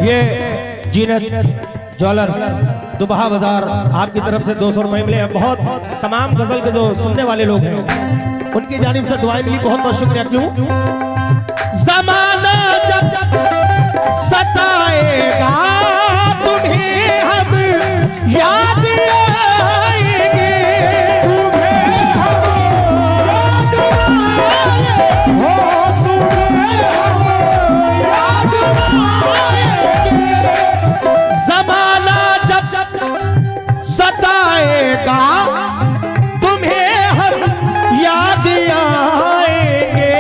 ये जीनत ज्वेलर्स दुबहा बाजार आपकी तरफ से 200 रुपए मिले हैं। बहुत तमाम गजल के जो सुनने वाले लोग हैं उनकी जानिब से दुआएं मिली, बहुत बहुत शुक्रिया। क्यों ज़माना जब सताएगा तुम्हें हम याद आएंगे, ज़माना जब सताएगा तुम्हें हम याद आएंगे।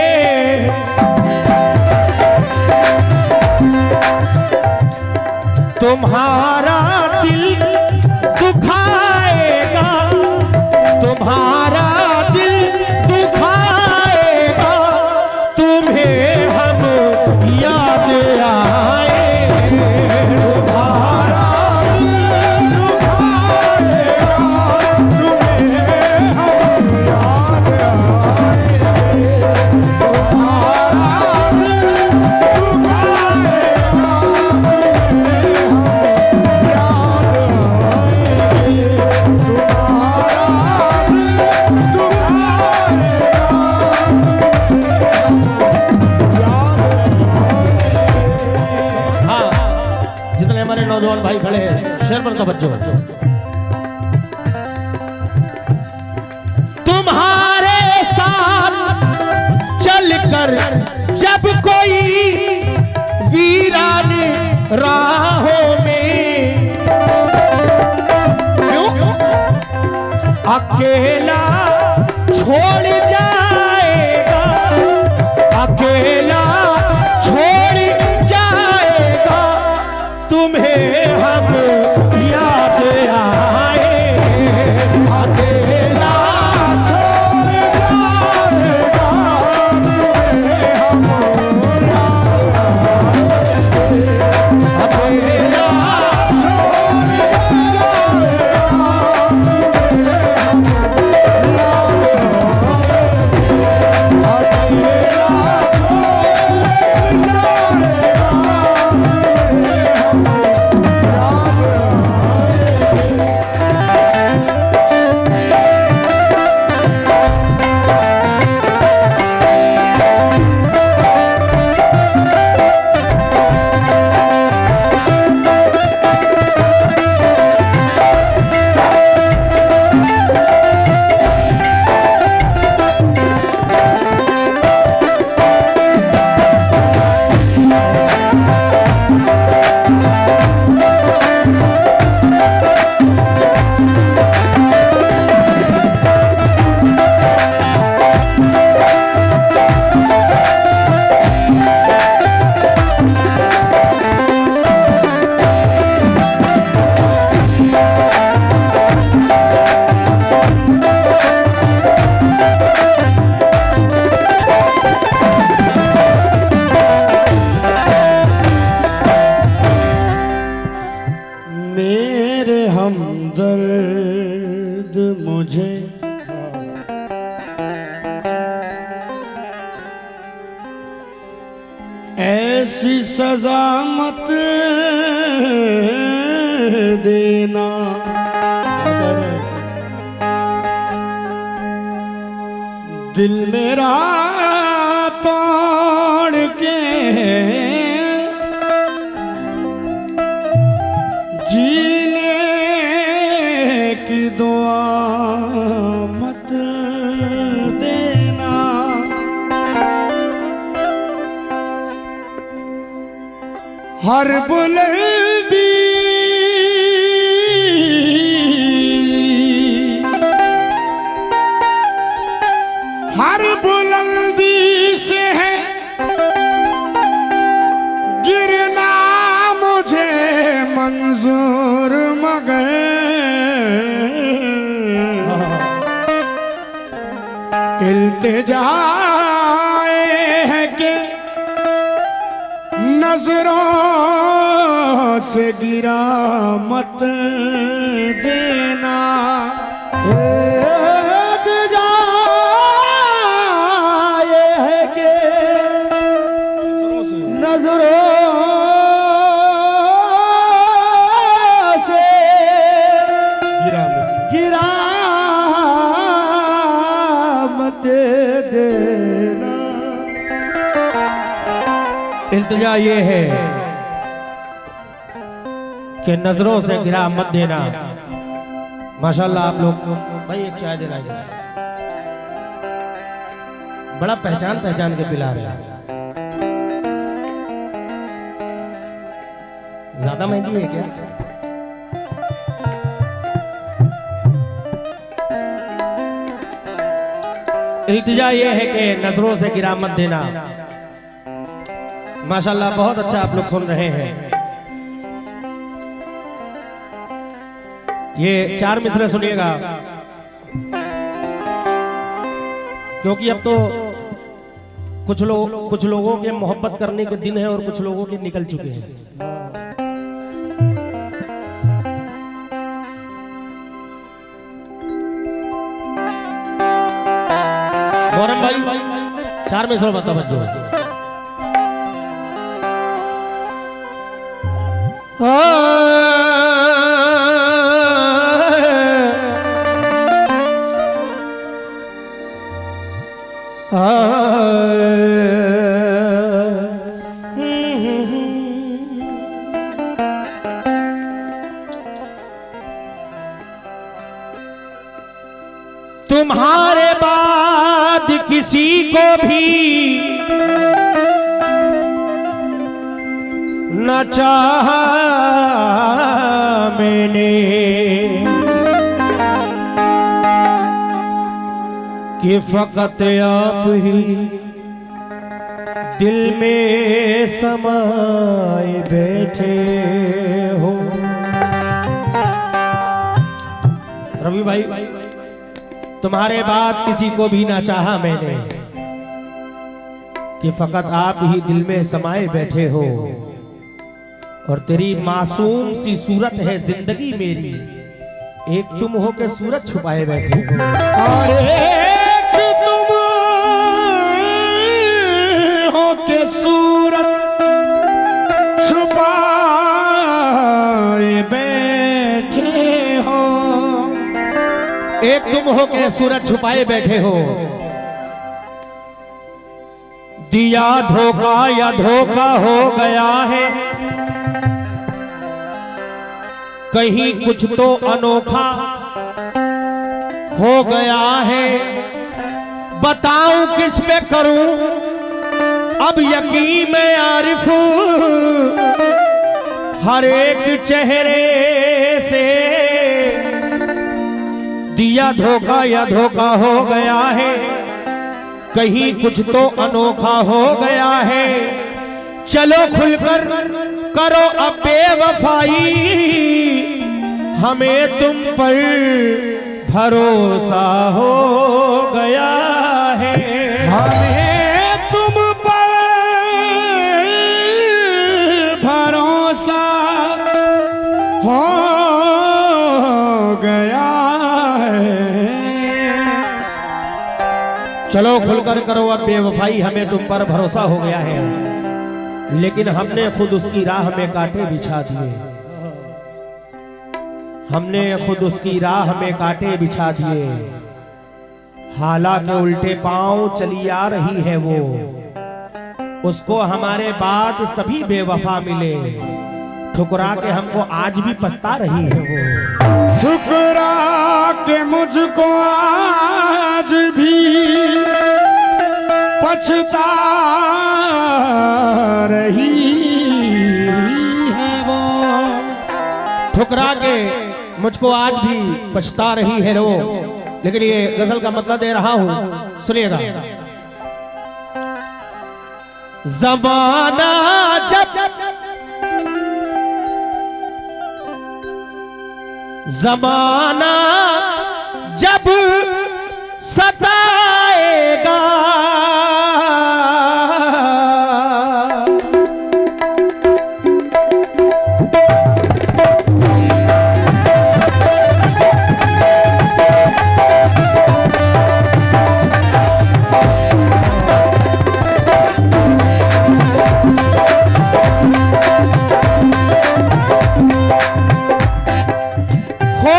तुम्हारा दिल दुखाएगा, तुम्हारा दिल दुखाएगा, तुम्हें हम याद आएंगे। तुम्हारा दिल दुखाएगा, तुम्हें हम याद आएंगे। तुम्हारा दिल नौजवान भाई खड़े हैं, शेर पर तवज्जो। तुम्हारे साथ चलकर जब कोई वीरान राहों में अकेला छोड़ जाएगा, अकेला छोड़ जाएगा, तुम्हें हम याद आएंगे। अकेला छोड़ जाएगा, तुम्हें हम याद आएंगे। अकेला छोड़ जाएगा, तुम्हें हम याद आएंगे। हमदर्द मुझे ऐसी सजा मत देना, दिल मेरा तोड़ के जीने की दुआ मत देना। हर बुलंदी हर बुलंदी से है गिरना मुझे मंजूर, मगर इल्तिजा है कि नजरों से गिरा मत देना। नजरों इल्तिजा ये है कि नजरों से गिरा मत देना। माशाल्लाह आप लोग भाई एक चाय देना है, बड़ा पहचान के पिला रहे हैं। ज्यादा महंगी है क्या? इल्तिजा ये है कि नजरों से गिरा मत देना। माशाल्लाह बहुत अच्छा आप लोग सुन रहे हैं। ये 4 मिसरे सुनिएगा, क्योंकि अब तो कुछ लोगों के मोहब्बत करने के दिन है और कुछ लोगों के निकल चुके हैं। मोहरम भाई 4 मिसरों में तवज्जो। तुम्हारे बाद किसी को भी न चाहा मैंने, कि फकत आप ही दिल में समाए बैठे हो। रवि भाई तुम्हारे बाद किसी को भी ना चाहा मैंने, कि फकत आप ही दिल में समाए बैठे हो। और तेरी मासूम सी सूरत है जिंदगी मेरी, एक तुम हो के सूरत छुपाए बैठे हो। और एक तुम हो के सूरत छुपाए बैठे हो। एक तुम हो के सूरत छुपाए बैठे हो। दिया धोखा या धोखा हो गया है, कहीं कुछ तो अनोखा हो गया है। बताऊं किस पे करूं अब यकीन में आरिफ, हर एक चेहरे से दिया धोखा या धोखा हो गया है, कहीं कुछ तो अनोखा हो गया है। चलो खुलकर करो अब बेवफाई, हमें तुम पर भरोसा हो गया है। हमें तुम पर भरोसा हो गया है। चलो खुलकर करो अब बेवफाई, हमें तुम पर भरोसा हो गया है। लेकिन हमने खुद उसकी राह में कांटे बिछा दिए, हमने खुद उसकी राह में कांटे बिछा दिए। हालांकि उल्टे पांव चली आ रही है वो, उसको हमारे बाद सभी बेवफा मिले। ठुकरा के हमको आज भी पछता रही है वो, ठुकरा के मुझको आज भी पछता रही है वो। ठुकरा के मुझको आज भी पछता रही है वो। लेकिन ये गजल का मतलब दे रहा हूं, सुनिएगा। ज़माना जब ज़माना जब सताएगा, हो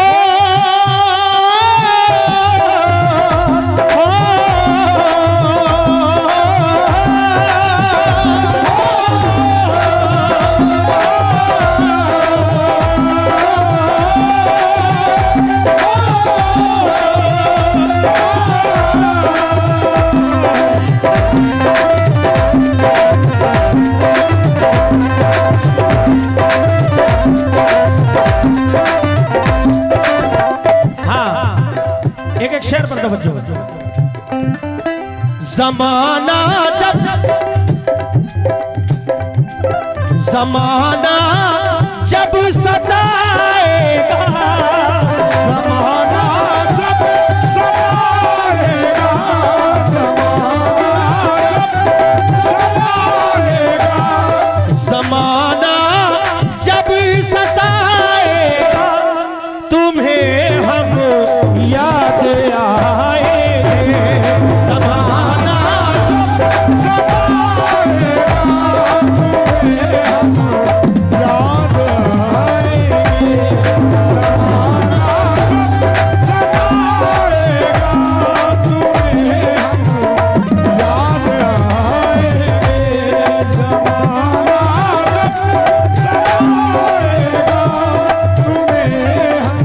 तवज्जो। जमाना जब जमाना जब सताएगा, ज़माना जब सताएगा, ज़माना जब सताएगा, जमाना जब सताएगा, तुम्हें हम याद आएंगे। जमाना जब सताएगा, तुम्हें हम याद आएंगे। ज़माना जब सताएगा, तुम्हें हम याद आएंगे। ज़माना जब सताएगा, तुम्हें हम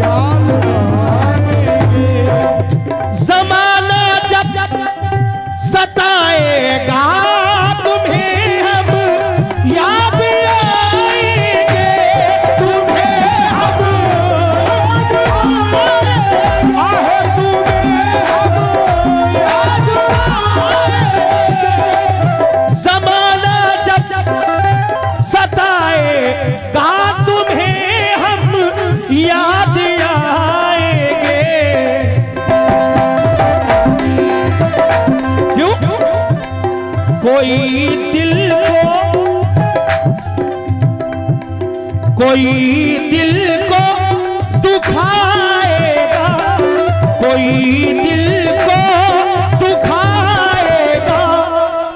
याद आएंगे। जमाना जब सताएगा, तुम्हें हम याद आएंगे। तुम्हें हम आहे तुम्हें हम याद आएंगे। जमाना जब सताएगा, तुम्हें हम याद आएंगे। क्यों? कोई दिल को दुखाएगा, कोई दिल को दुखाएगा,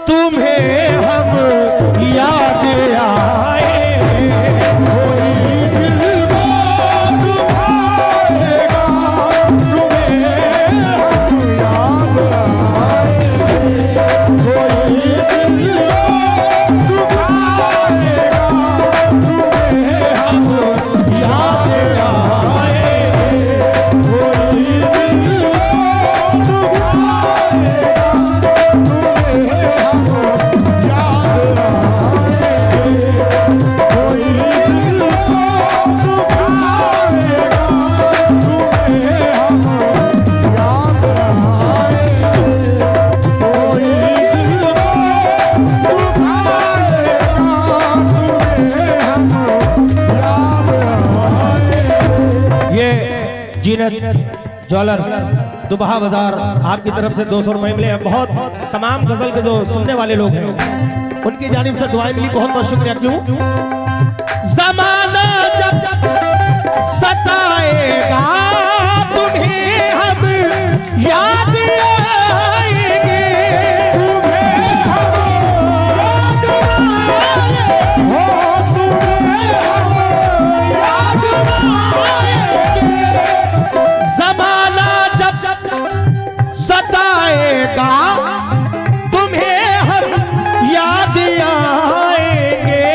तुम्हें हम याद आएंगे। कोई दिल को दुखाएगा, तुम्हें हम याद आएंगे। कोई दिल को दुखाएगा, तुम्हें हम याद आएंगे। कोई दिल को दुखाएगा, तुम्हें हम याद आएंगे। कोई दिल को दुखाएगा, तुम्हें हम याद आएंगे। कोई दिल को दुखाएगा, तुम्हें हम याद आएंगे। ये जीनत ज्वेलर्स दुबहा बाजार आपकी तरफ से 200 रुपए मिले हैं। बहुत तमाम गजल के जो सुनने वाले लोग हैं उनकी जानिब से दुआएं मिली, बहुत बहुत शुक्रिया। क्यों? जमाना जब सताएगा, तुम्हें हम याद आएंगे। तुम्हें हम याद आएंगे। हो तुम्हें हम याद आएंगे। जमाना जब सताएगा, तुम्हें हम याद आएंगे।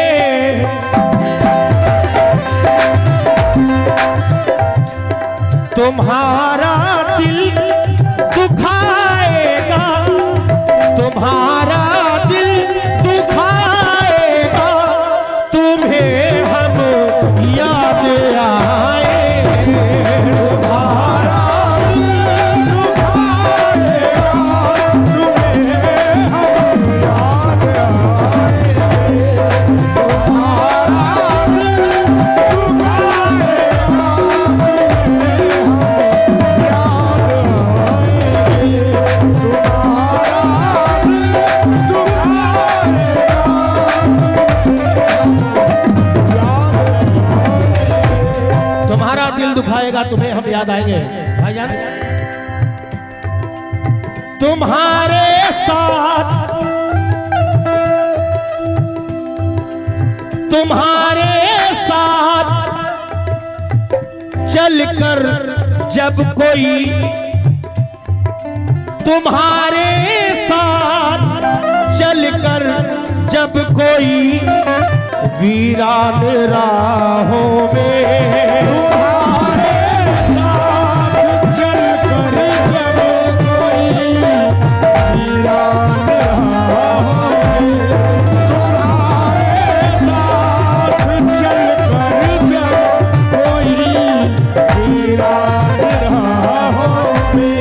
तुम्हारा दिल दुखाएगा, तुम्हारा दिल दुखाएगा, तुम्हें हम याद आएंगे। तुम्हारा दुखाएगा, तुम्हें हम याद आएंगे। तुम्हारा दिल दुखाएगा, तुम्हें हम याद आएंगे। तुम्हारा दिल दुखाएगा, तुम्हारा दिल दुखाएगा, तुम्हें हम याद आएंगे। भाईजान, तुम्हारे साथ चलकर जब कोई, तुम्हारे साथ चलकर जब कोई वीरान राहों में, तुम्हारे साथ चलकर जब कोई वीरान राहों में, तुम्हारे साथ चलकर जब कोई वीरान राहों में,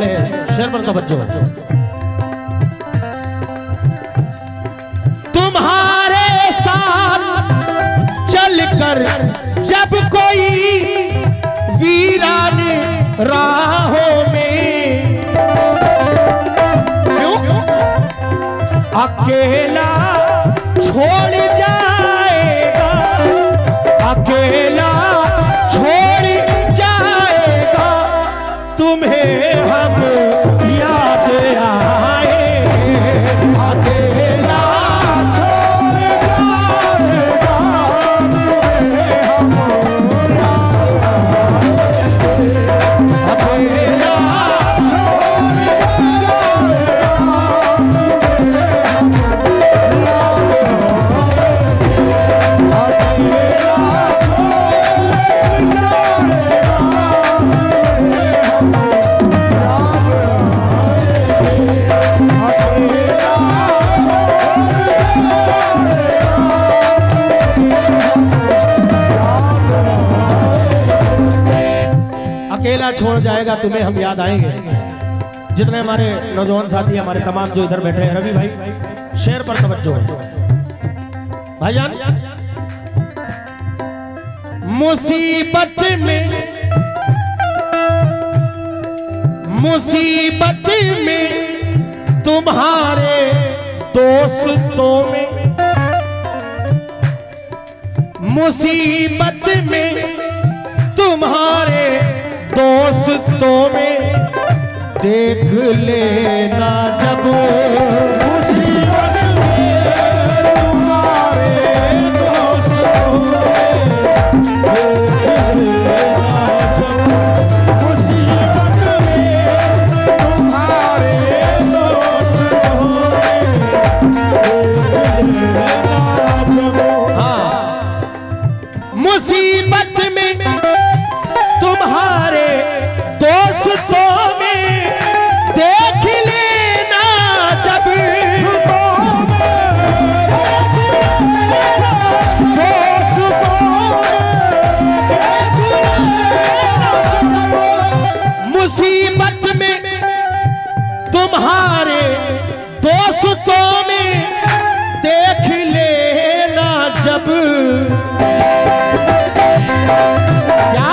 बड़े हैं, शेर पर तवज्जो। तुम्हारे साथ चलकर जब कोई वीरान राहों में, क्यों अकेला छोड़ जाएगा, अकेला छोड़ जाएगा, तुम्हें हम याद आए, अकेला छोड़ जाएगा, तुम्हें हम अकेला छोड़ अकेला छोड़ जाएगा, तुम्हें हम याद आएंगे। जितने हमारे नौजवान साथी हमारे तमाम जो इधर बैठे हैं, रवि भाई शेर पर तवज्जो भाईजान। मुसीबत में तुम्हारे दोस्तों में, मुसीबत में तुम्हारे दोस्तों में देख लेना जब, मुसीबत में तुम्हारे दोस्तों में देख लेना जब, मुसीबत में तुम्हारे दोस्तों में देख लेना जब। हाँ, मुसीबत में तुम्हारे दोस्तों में देख लेना जब, मुसीबत में तुम्हारे दोस्तों में देख लेना जब, क्या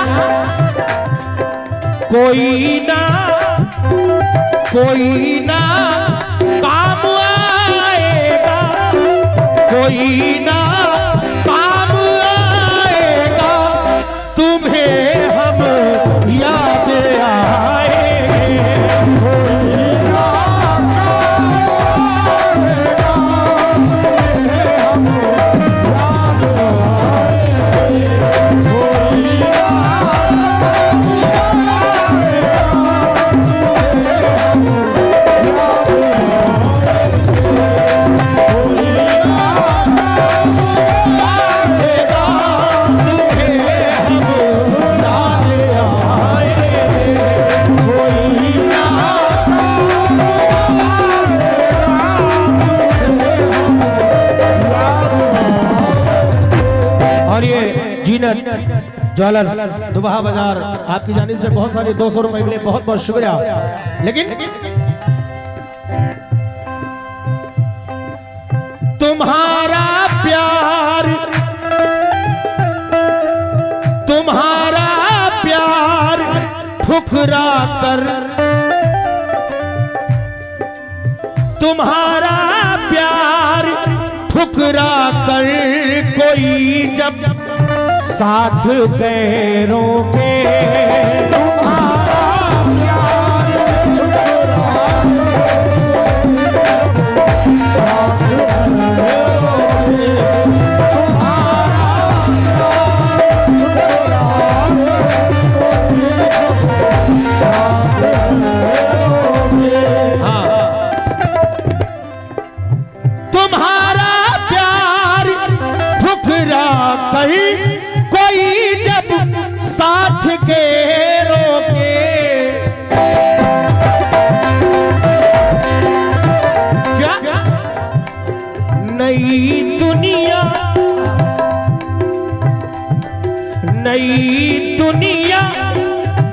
कोई ना काम आएगा, कोई ना काम आएगा, तुम्हें हम याद आएंगे, कोई ना काम आएगा, तुम्हें हम याद आएंगे, कोई ना ज्वेलर्स दुबहा बाजार आपकी जानिब से बहुत सारे 200 रुपए मिले, बहुत बहुत शुक्रिया। लेकिन तुम्हारा प्यार ठुकरा कर, तुम्हारा प्यार ठुकरा कर कोई जब साथ गैरों के, तुम्हारा प्यार साथ गैरों के, तुम्हारा प्यार ठुकरा कर कोई जब साथ गैरों के, क्या नई दुनिया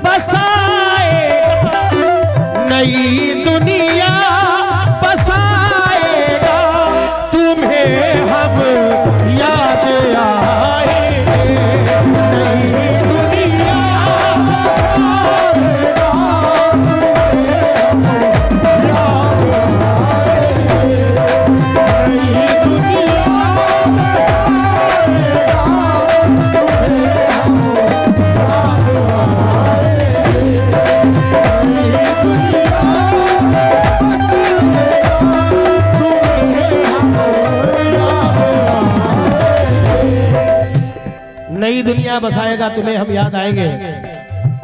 बसाएगा, नई दुनिया बसाएगा, तुम्हें हम याद आएंगे। नई दुनिया बसाएगा, तुम्हें हम याद आएंगे। नई दुनिया बसाएगा, तुम्हें हम याद नई दुनिया बसाएगा, तुम्हें हम याद आएंगे।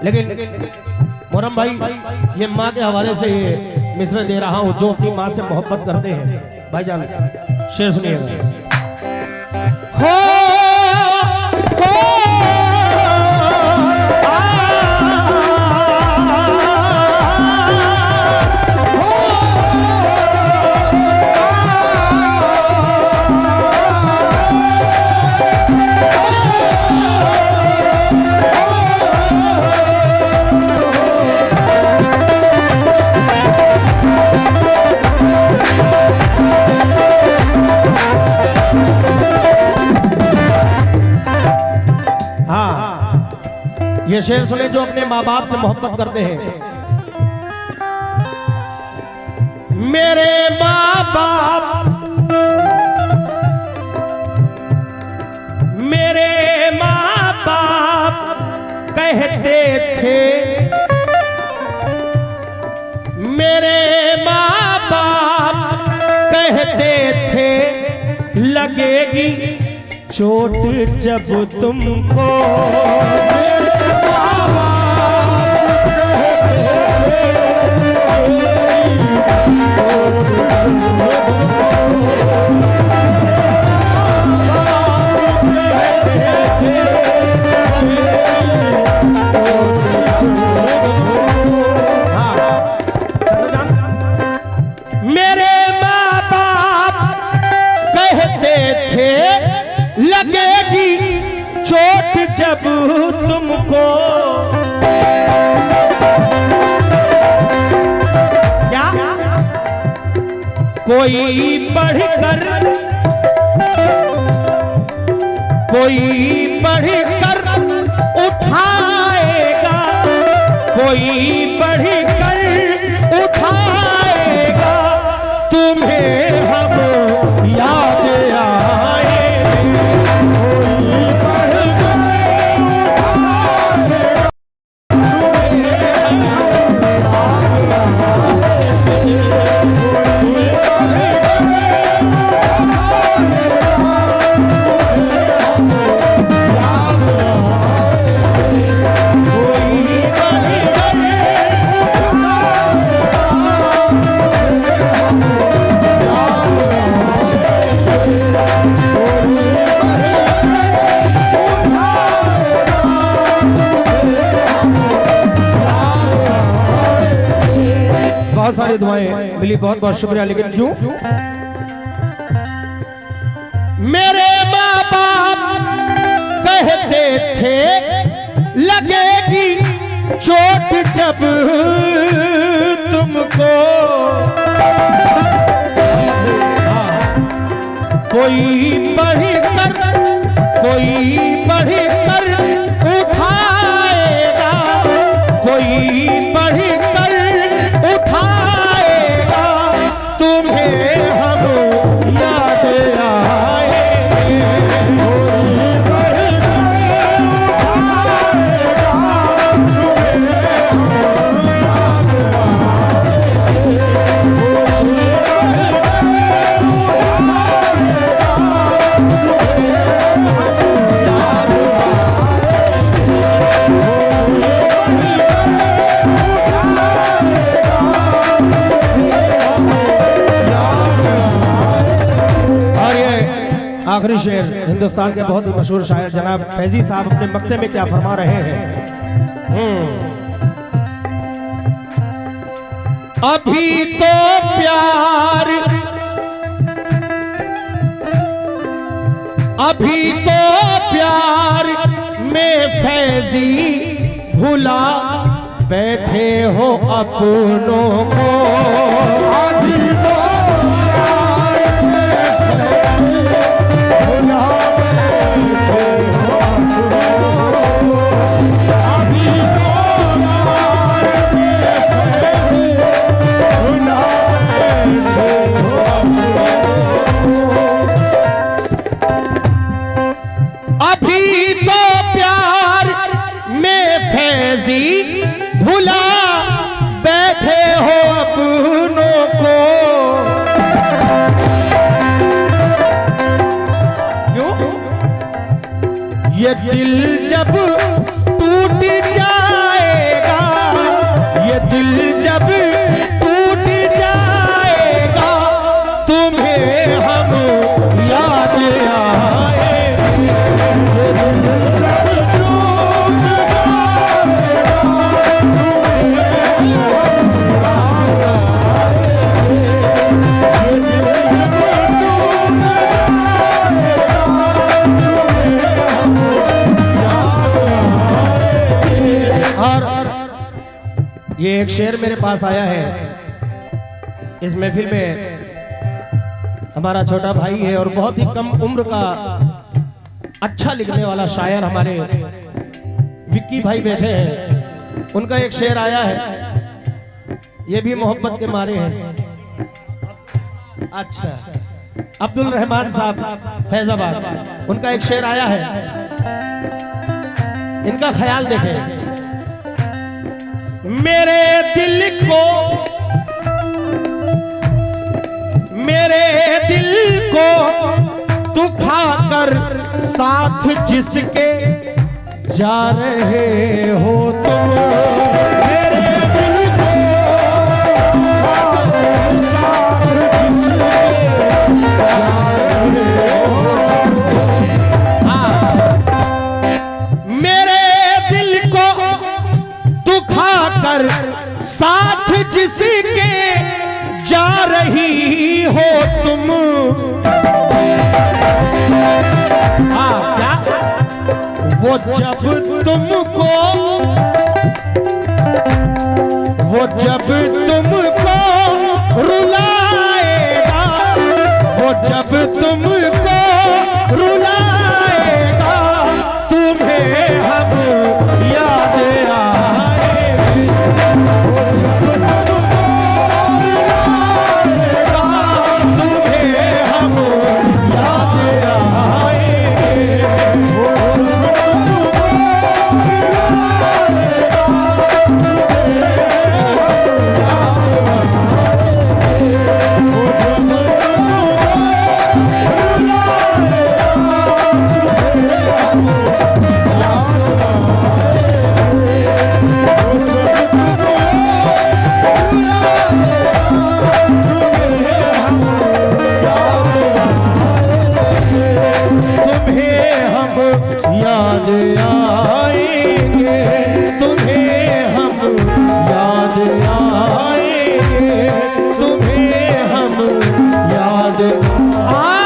लेकिन मोहरम भाई, ये माँ के हवाले से ये मिसरे दे रहा हूँ जो अपनी माँ से मोहब्बत करते हैं। भाईजान शेर सुनिएगा। हो ये शेर सुने जो अपने माँ बाप से मोहब्बत करते हैं। मेरे माँ बाप, मेरे माँ बाप कहते थे, मेरे माँ बाप कहते थे, लगेगी चोट जब तुमको। मेरे माँ बाप कहते थे, लगेगी चोट जब तुमको। क्या कोई बढ़कर, कोई बढ़कर उठाएगा, कोई बढ़कर उठाएगा, तुम्हें हम याद आएंगे। कोई बढ़कर उठाएगा, तुम्हें हम बहुत सारी दुआएं मिली, बहुत बहुत शुक्रिया। लेकिन क्यों? मेरे माँ बाप कहते थे, लगेगी चोट जब तुमको। कोई बढ़कर, कोई बढ़कर उठाएगा, कोई बढ़कर उठाएगा, तुम्हें हम याद आएंगे। कोई बढ़कर उठाएगा, तुम्हें हम याद आखिरी शेर हिंदुस्तान के बहुत ही मशहूर शायर जनाब फैजी साहब अपने मक्ते में क्या फरमा रहे हैं। अभी तो प्यार, अभी तो प्यार में फैजी भुला बैठे हो अपनों को। अभी तो प्यार में फैसे भुला बैठे हो अपनों को। अभी तो प्यार में फैसे भुला बैठे हो अपनों को। अभी तो प्यार में फैजी भुला बैठे हो अपनों को। क्यों? ये दिल जब टूट जाएगा, ये दिल जब टूट जाएगा, तुम्हें हम याद ये एक शेर मेरे पास आया है। इस महफिल में हमारा छोटा भाई है और बहुत ही कम उम्र का अच्छा लिखने वाला शायर हमारे विक्की भाई बैठे हैं। उनका एक शेर आया है, ये भी मोहब्बत के मारे हैं। अच्छा, अब्दुल रहमान साहब फैजाबाद, उनका एक शेर आया है, इनका ख्याल देखें। मेरे दिल को दुखा कर साथ जिसके जा रहे हो तुम। मेरे दिल को साथ जिसके जा रहे हो। मेरे दिल को दुखा कर साथ जिसके जा रही हो तुम। क्या? वो जब तुमको रुलाएगा, वो जब तुमको रुलाएगा, तुम्हें हम याद आएंगे। तुम्हें हम याद आएंगे, तुम्हें हम याद आएंगे, तुम्हें हम याद आएंगे।